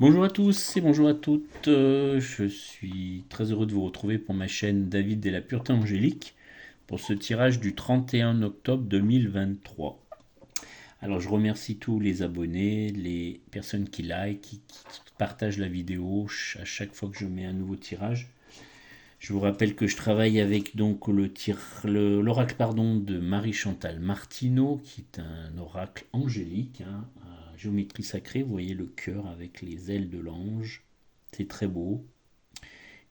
Bonjour à tous et bonjour à toutes. Je suis très heureux de vous retrouver pour ma chaîne David et la Pureté Angélique pour ce tirage du 31 octobre 2023. Alors je remercie tous les abonnés, les personnes qui like, qui partagent la vidéo à chaque fois que je mets un nouveau tirage. Je vous rappelle que je travaille avec donc l'oracle de Marie-Chantal Martineau, qui est un oracle angélique, à géométrie sacrée. Vous voyez le cœur avec les ailes de l'ange. C'est très beau.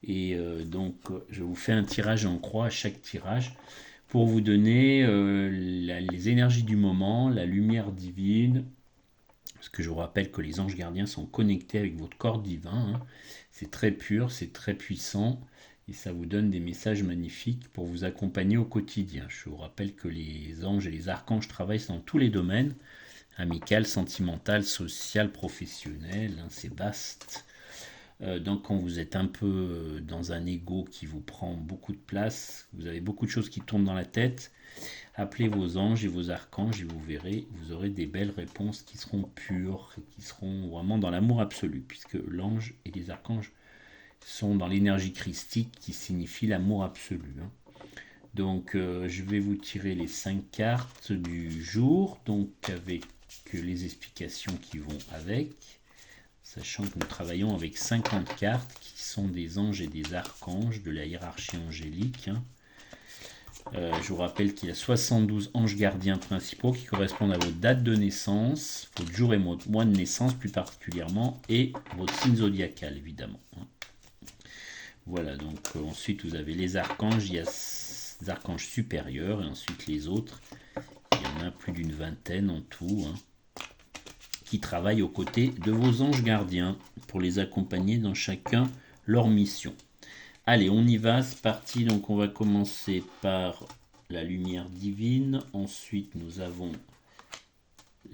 Et donc, je vous fais un tirage en croix à chaque tirage pour vous donner les énergies du moment, la lumière divine. Parce que je vous rappelle que les anges gardiens sont connectés avec votre corps divin, hein. C'est très pur, c'est très puissant. Et ça vous donne des messages magnifiques pour vous accompagner au quotidien. Je vous rappelle que les anges et les archanges travaillent dans tous les domaines, amical, sentimental, social, professionnel, hein, c'est vaste. Donc quand vous êtes un peu dans un ego qui vous prend beaucoup de place, vous avez beaucoup de choses qui tournent dans la tête, appelez vos anges et vos archanges et vous verrez, vous aurez des belles réponses qui seront pures, qui seront vraiment dans l'amour absolu, puisque l'ange et les archanges sont dans l'énergie christique qui signifie l'amour absolu, hein. Donc je vais vous tirer les 5 cartes du jour, donc avec les explications qui vont avec, sachant que nous travaillons avec 50 cartes qui sont des anges et des archanges de la hiérarchie angélique, hein. Je vous rappelle qu'il y a 72 anges gardiens principaux qui correspondent à votre date de naissance, votre jour et mois de naissance plus particulièrement, et votre signe zodiacal évidemment, hein. Voilà, donc ensuite vous avez les archanges, il y a les archanges supérieurs, et ensuite les autres, il y en a plus d'une vingtaine en tout, hein, qui travaillent aux côtés de vos anges gardiens pour les accompagner dans chacun leur mission. Allez, on y va, c'est parti. Donc on va commencer par la lumière divine. Ensuite, nous avons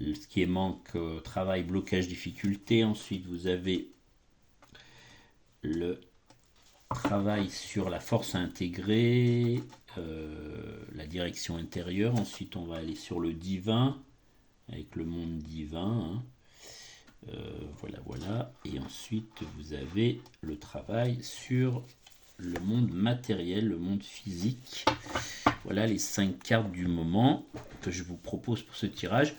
ce qui est manque, travail, blocage, difficulté. Ensuite, vous avez le travail sur la force à intégrer, la direction intérieure. Ensuite, on va aller sur le divin, avec le monde divin, hein. Voilà, voilà. Et ensuite, vous avez le travail sur le monde matériel, le monde physique. Voilà les 5 cartes du moment que je vous propose pour ce tirage.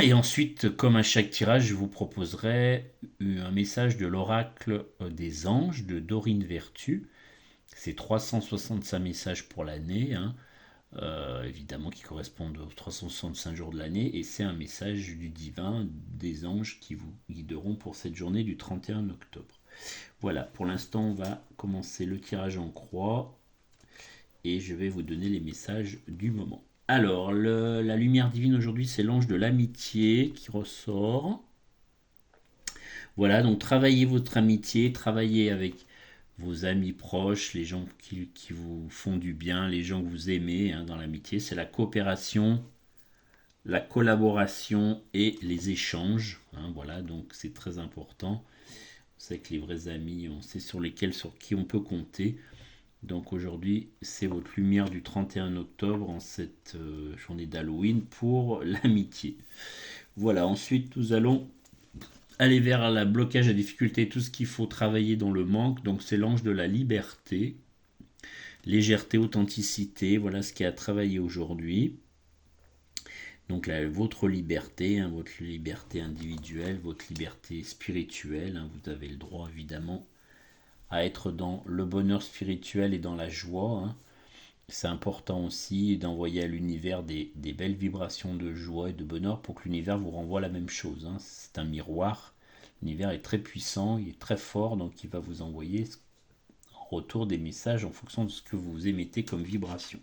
Et ensuite, comme à chaque tirage, je vous proposerai un message de l'oracle des anges de Dorine Vertu. C'est 365 messages pour l'année, hein, évidemment qui correspondent aux 365 jours de l'année. Et c'est un message du divin, des anges qui vous guideront pour cette journée du 31 octobre. Voilà, pour l'instant, on va commencer le tirage en croix et je vais vous donner les messages du moment. Alors, la lumière divine aujourd'hui, c'est l'ange de l'amitié qui ressort. Voilà, donc travaillez votre amitié, travaillez avec vos amis proches, les gens qui vous font du bien, les gens que vous aimez, hein, dans l'amitié. C'est la coopération, la collaboration et les échanges, hein, voilà, donc c'est très important. On sait que les vrais amis, on sait sur qui on peut compter. Donc aujourd'hui, c'est votre lumière du 31 octobre en cette journée d'Halloween pour l'amitié. Voilà, ensuite nous allons aller vers la blocage, la difficulté, tout ce qu'il faut travailler dans le manque. Donc c'est l'ange de la liberté, légèreté, authenticité, voilà ce qui a travaillé aujourd'hui. Donc là, votre liberté, hein, votre liberté individuelle, votre liberté spirituelle, hein, vous avez le droit évidemment à être dans le bonheur spirituel et dans la joie, hein. C'est important aussi d'envoyer à l'univers des belles vibrations de joie et de bonheur pour que l'univers vous renvoie la même chose, hein. C'est un miroir. L'univers est très puissant, il est très fort, donc il va vous envoyer en retour des messages en fonction de ce que vous émettez comme vibration.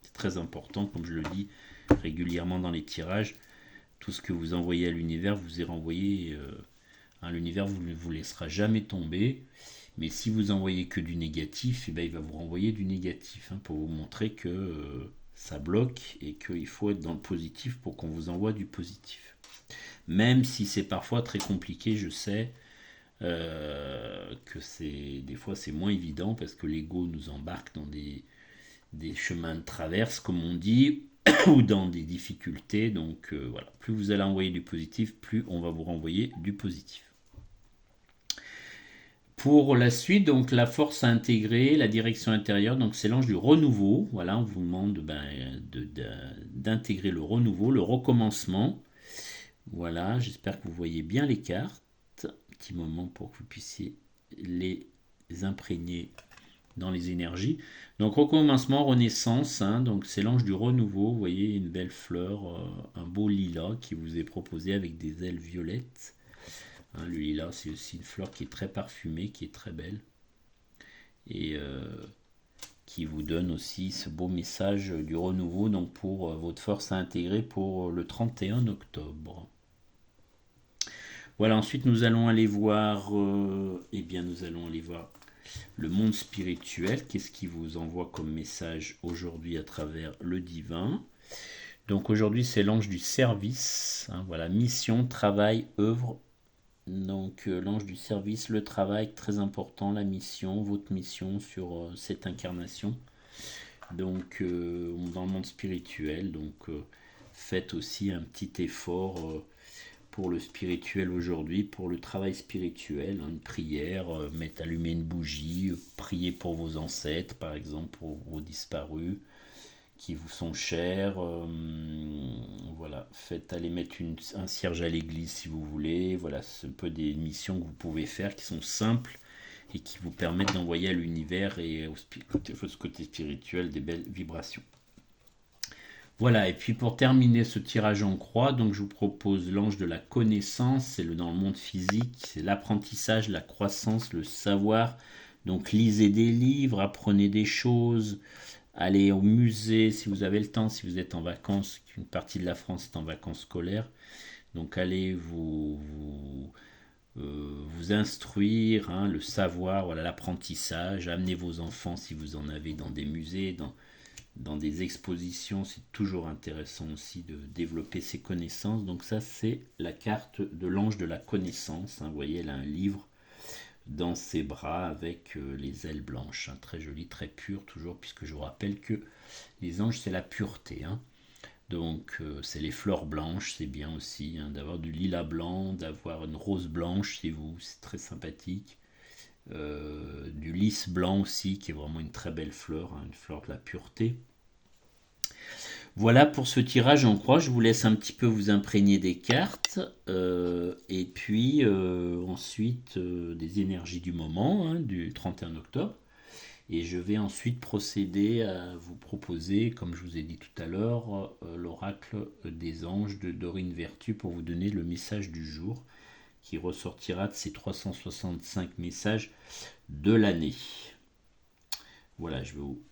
C'est très important, comme je le dis régulièrement dans les tirages, tout ce que vous envoyez à l'univers vous est renvoyé, hein, l'univers ne vous laissera jamais tomber. Mais si vous envoyez que du négatif, eh ben, il va vous renvoyer du négatif, hein, pour vous montrer que ça bloque et qu'il faut être dans le positif pour qu'on vous envoie du positif. Même si c'est parfois très compliqué, je sais que des fois c'est moins évident parce que l'ego nous embarque dans des chemins de traverse, comme on dit, ou dans des difficultés. Donc voilà, plus vous allez envoyer du positif, plus on va vous renvoyer du positif. Pour la suite, donc la force à intégrer, la direction intérieure, donc c'est l'ange du renouveau. Voilà, on vous demande d'intégrer le renouveau, le recommencement. Voilà, j'espère que vous voyez bien les cartes. Petit moment pour que vous puissiez les imprégner dans les énergies. Donc recommencement, renaissance, hein, donc c'est l'ange du renouveau. Vous voyez une belle fleur, un beau lilas qui vous est proposé avec des ailes violettes. Hein, le lilas, c'est aussi une fleur qui est très parfumée, qui est très belle. Et qui vous donne aussi ce beau message du renouveau donc pour votre force à intégrer pour le 31 octobre. Voilà, ensuite nous allons aller voir nous allons aller voir le monde spirituel. Qu'est-ce qui vous envoie comme message aujourd'hui à travers le divin? Donc aujourd'hui c'est l'ange du service, hein, voilà, mission, travail, œuvre. Donc l'ange du service, le travail, très important, la mission, votre mission sur cette incarnation. Donc dans le monde spirituel, donc faites aussi un petit effort pour le spirituel aujourd'hui, pour le travail spirituel, hein, une prière, allumer une bougie, prier pour vos ancêtres, par exemple, pour vos disparus qui vous sont chers. Voilà, faites aller mettre un cierge à l'église si vous voulez. Voilà, c'est un peu des missions que vous pouvez faire qui sont simples et qui vous permettent d'envoyer à l'univers et au côté spirituel des belles vibrations. Voilà, et puis pour terminer ce tirage en croix, donc je vous propose l'ange de la connaissance, c'est dans le monde physique, c'est l'apprentissage, la croissance, le savoir. Donc lisez des livres, apprenez des choses, allez au musée si vous avez le temps, si vous êtes en vacances, une partie de la France est en vacances scolaires. Donc allez vous instruire, hein, le savoir, voilà, l'apprentissage, amenez vos enfants si vous en avez dans des musées, dans des expositions, c'est toujours intéressant aussi de développer ses connaissances. Donc ça c'est la carte de l'ange de la connaissance, hein. Vous voyez, elle a un livre dans ses bras avec les ailes blanches, hein. Très joli, très pur toujours, puisque je vous rappelle que les anges c'est la pureté, hein. Donc c'est les fleurs blanches, c'est bien aussi, hein, d'avoir du lilas blanc, d'avoir une rose blanche chez vous, c'est très sympathique. Du lys blanc aussi, qui est vraiment une très belle fleur, hein, une fleur de la pureté. Voilà pour ce tirage en croix, je vous laisse un petit peu vous imprégner des cartes, et puis ensuite des énergies du moment, hein, du 31 octobre. Et je vais ensuite procéder à vous proposer, comme je vous ai dit tout à l'heure, l'oracle des anges de Dorine Vertu pour vous donner le message du jour qui ressortira de ces 365 messages de l'année. Voilà, je vais vous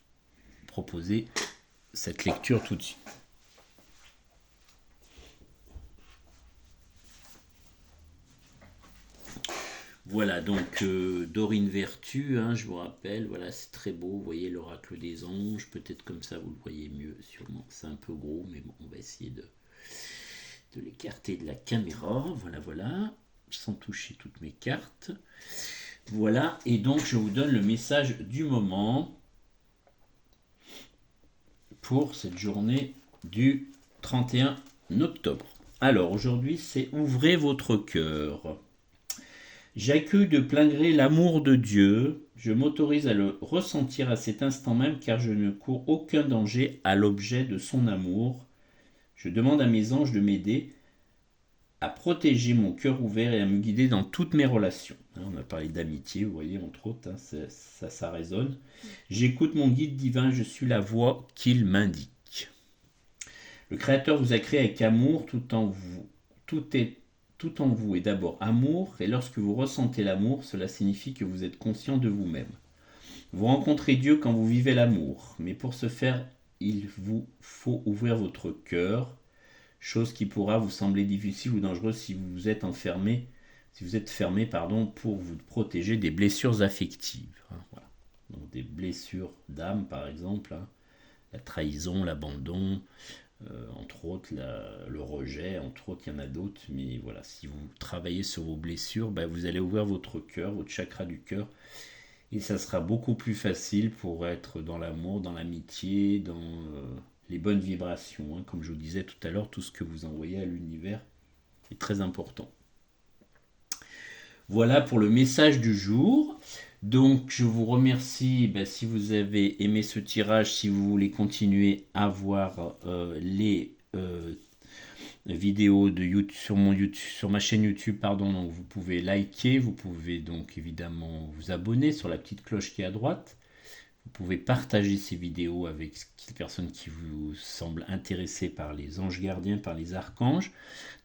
proposer cette lecture tout de suite. Voilà, donc Dorine Vertu, hein, je vous rappelle, voilà, c'est très beau, vous voyez l'oracle des anges, peut-être comme ça vous le voyez mieux, sûrement, c'est un peu gros, mais bon, on va essayer de l'écarter de la caméra, voilà, sans toucher toutes mes cartes. Voilà, et donc je vous donne le message du moment pour cette journée du 31 octobre. Alors aujourd'hui, c'est ouvrez votre cœur. J'accueille de plein gré l'amour de Dieu, je m'autorise à le ressentir à cet instant même car je ne cours aucun danger à l'objet de son amour. Je demande à mes anges de m'aider à protéger mon cœur ouvert et à me guider dans toutes mes relations. On a parlé d'amitié, vous voyez, entre autres, hein, ça résonne. J'écoute mon guide divin, je suis la voix qu'il m'indique. Le Créateur vous a créé avec amour, tout en vous est d'abord amour, et lorsque vous ressentez l'amour, cela signifie que vous êtes conscient de vous-même. Vous rencontrez Dieu quand vous vivez l'amour, mais pour ce faire, il vous faut ouvrir votre cœur, chose qui pourra vous sembler difficile ou dangereuse si vous êtes fermé pour vous protéger des blessures affectives. Voilà. Donc des blessures d'âme par exemple, hein, la trahison, l'abandon, entre autres le rejet, entre autres il y en a d'autres, mais voilà, si vous travaillez sur vos blessures, vous allez ouvrir votre cœur, votre chakra du cœur, et ça sera beaucoup plus facile pour être dans l'amour, dans l'amitié, dans les bonnes vibrations, hein. Comme je vous disais tout à l'heure, tout ce que vous envoyez à l'univers est très important. Voilà pour le message du jour. Donc je vous remercie si vous avez aimé ce tirage, si vous voulez continuer à voir les vidéos de YouTube sur ma chaîne YouTube, pardon, donc vous pouvez liker, vous pouvez donc évidemment vous abonner sur la petite cloche qui est à droite. Vous pouvez partager ces vidéos avec les personnes qui vous semblent intéressées par les anges gardiens, par les archanges.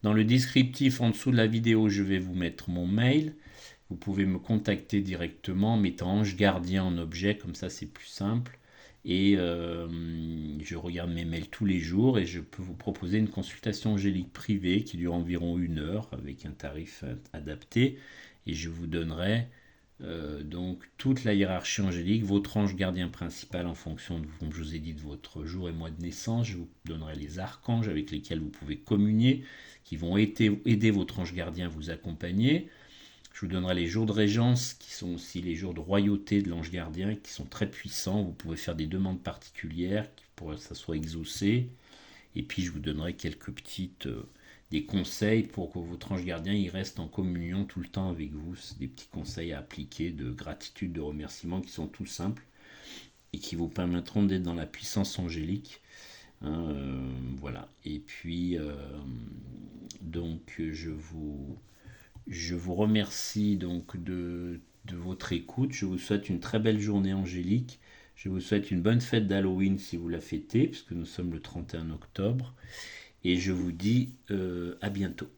Dans le descriptif en dessous de la vidéo, je vais vous mettre mon mail. Vous pouvez me contacter directement en mettant ange gardien en objet, comme ça c'est plus simple. Et je regarde mes mails tous les jours et je peux vous proposer une consultation angélique privée qui dure environ 1 heure avec un tarif adapté. Et je vous donnerai donc toute la hiérarchie angélique, votre ange gardien principal en fonction, comme je vous ai dit, de votre jour et mois de naissance. Je vous donnerai les archanges avec lesquels vous pouvez communier, qui vont aider votre ange gardien à vous accompagner. Je vous donnerai les jours de régence, qui sont aussi les jours de royauté de l'ange gardien, qui sont très puissants. Vous pouvez faire des demandes particulières pour que ça soit exaucé. Et puis je vous donnerai quelques petites des conseils pour que votre ange gardien il reste en communion tout le temps avec vous. C'est des petits conseils à appliquer de gratitude, de remerciement qui sont tout simples et qui vous permettront d'être dans la puissance angélique. Voilà. Et puis donc je vous remercie donc de votre écoute. Je vous souhaite une très belle journée angélique. Je vous souhaite une bonne fête d'Halloween si vous la fêtez, puisque nous sommes le 31 octobre. Et je vous dis à bientôt.